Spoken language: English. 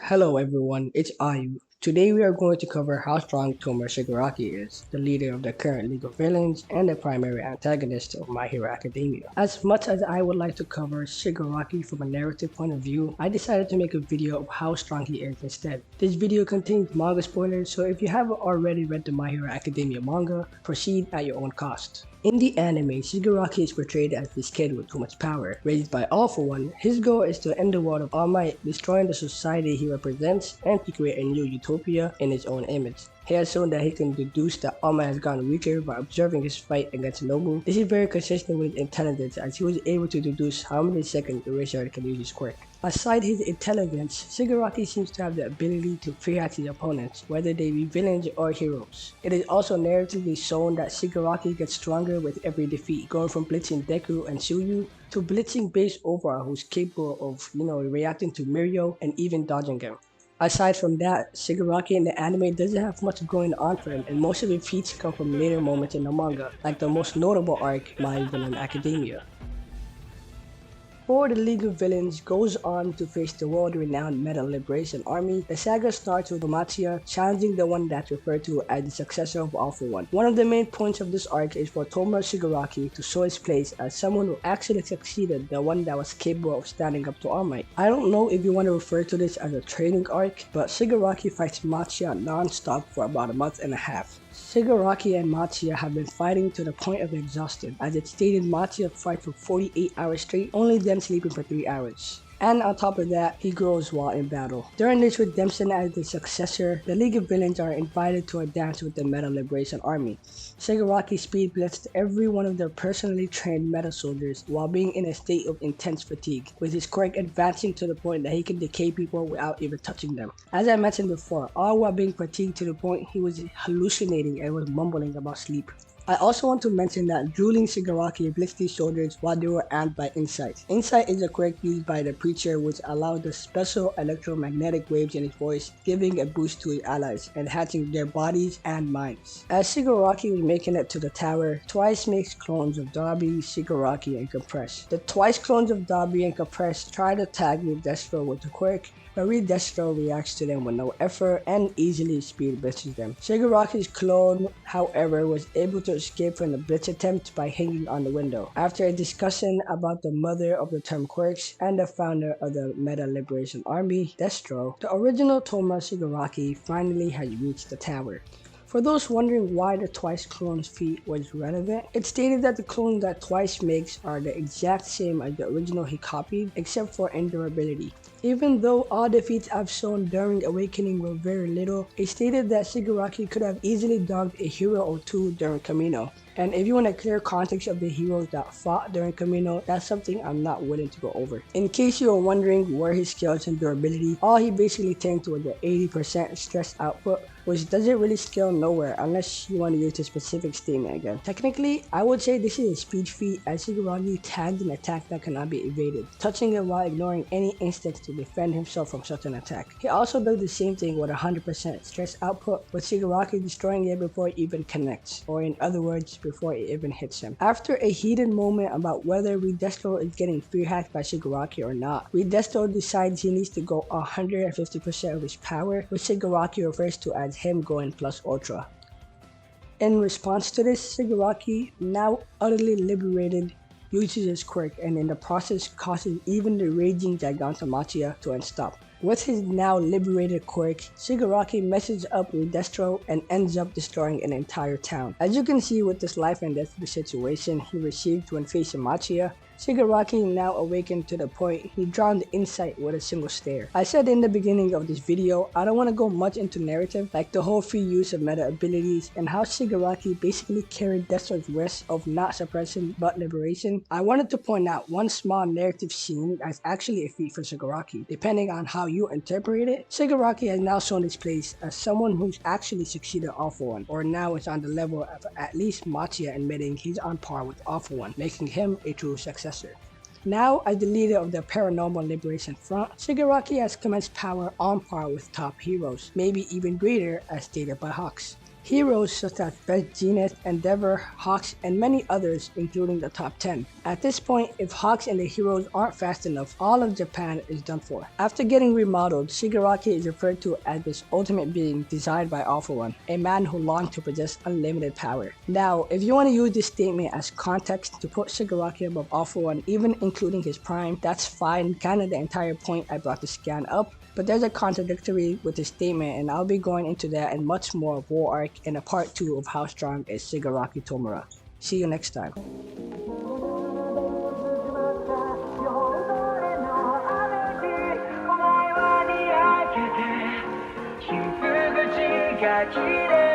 Hello everyone, it's Ayu. Today we are going to cover how strong Tomura Shigaraki is, the leader of the current League of Villains and the primary antagonist of My Hero Academia. As much as I would like to cover Shigaraki from a narrative point of view, I decided to make a video of how strong he is instead. This video contains manga spoilers, so if you haven't already read the My Hero Academia manga, proceed at your own cost. In the anime, Shigaraki is portrayed as this kid with too much power. Raised by All For One, his goal is to end the world of All Might, destroying the society he represents, and to create a new utopia in his own image. He has shown that he can deduce that All Might has gotten weaker by observing his fight against Nobu. This is very consistent with his intelligence, as he was able to deduce how many seconds Eraser can use his quirk. Aside his intelligence, Shigaraki seems to have the ability to fear at his opponents, whether they be villains or heroes. It is also narratively shown that Shigaraki gets stronger with every defeat, going from blitzing Deku and Tsuyu to blitzing base Overhaul, who's capable of, reacting to Mirio and even dodging him. Aside from that, Shigaraki in the anime doesn't have much going on for him, and most of his feats come from later moments in the manga, like the most notable arc, My Villain Academia. Before the League of Villains goes on to face the world-renowned Meta Liberation Army, the saga starts with Tomomachiya challenging the one that's referred to as the successor of All For One. One of the main points of this arc is for Tomura Shigaraki to show his place as someone who actually succeeded the one that was capable of standing up to All Might. I don't know if you want to refer to this as a training arc, but Shigaraki fights Machiya non-stop for about a month and a half. Shigaraki and Machiya have been fighting to the point of exhaustion, as it's stated Machiya fights for 48 hours straight, only then sleeping for 3 hours. And on top of that, he grows while in battle. During this redemption as the successor, the League of Villains are invited to a dance with the Meta Liberation Army. Shigaraki speed blitzed every one of their personally trained Meta soldiers while being in a state of intense fatigue, with his quirk advancing to the point that he can decay people without even touching them. As I mentioned before, all while being fatigued to the point he was hallucinating and was mumbling about sleep. I also want to mention that drooling Shigaraki blitzed these soldiers while they were armed by Insight. Insight is a quirk used by the Preacher which allowed the special electromagnetic waves in his voice, giving a boost to his allies, enhancing their bodies and minds. As Shigaraki was making it to the tower, Twice makes clones of Darby, Shigaraki, and Compress. The Twice clones of Darby and Compress try to tag with Destro with the quirk, but Destro reacts to them with no effort and easily speed blitzes them. Shigaraki's clone, however, was able to escape from the blitz attempt by hanging on the window. After a discussion about the mother of the term quirks and the founder of the Meta Liberation Army, Destro, the original Tomura Shigaraki finally has reached the tower. For those wondering why the Twice clone's feat was relevant, it stated that the clones that Twice makes are the exact same as the original he copied, except for endurability. Even though all the feats I've shown during Awakening were very little, it stated that Shigaraki could have easily dogged a hero or two during Kamino. And if you want a clear context of the heroes that fought during Kamino, that's something I'm not willing to go over. In case you are wondering where his skills and durability, all he basically tanked was the 80% stress output, which doesn't really scale nowhere unless you want to use a specific statement again. Technically, I would say this is a speed feat as Shigaraki tagged an attack that cannot be evaded, touching it while ignoring any instinct to defend himself from such an attack. He also does the same thing with 100% stress output, with Shigaraki destroying it before it even connects, or in other words, before it even hits him. After a heated moment about whether Destro is getting fear hacked by Shigaraki or not, Destro decides he needs to go 150% of his power, which Shigaraki refers to as him going plus ultra. In response to this, Shigaraki, now utterly liberated, uses his quirk and in the process causes even the raging Gigantomachiya to unstop. With his now liberated quirk, Shigaraki messes up with Destro and ends up destroying an entire town. As you can see with this life and death situation he received when facing Machiya, Shigaraki now awakened to the point he drowned Insight with a single stare. I said in the beginning of this video, I don't want to go much into narrative like the whole free use of meta abilities and how Shigaraki basically carried Destro's risk of not suppressing but liberation. I wanted to point out one small narrative scene as actually a feat for Shigaraki. Depending on how you interpret it, Shigaraki has now shown his place as someone who's actually succeeded All For One, or now is on the level of at least Machiya admitting he's on par with All For One, making him a true successor. Now, as the leader of the Paranormal Liberation Front, Shigaraki has commenced power on par with top heroes, maybe even greater as stated by Hawks. Heroes such as Best Jeanist, Endeavor, Hawks, and many others, including the top 10. At this point, if Hawks and the heroes aren't fast enough, all of Japan is done for. After getting remodeled, Shigaraki is referred to as this ultimate being designed by All For One, a man who longed to possess unlimited power. Now, if you want to use this statement as context to put Shigaraki above All For One, even including his prime, that's fine, kinda the entire point I brought the scan up. But there's a contradictory with this statement, and I'll be going into that and much more of War Arc in a part 2 of How Strong is Shigaraki Tomura. See you next time. 傷口が綺麗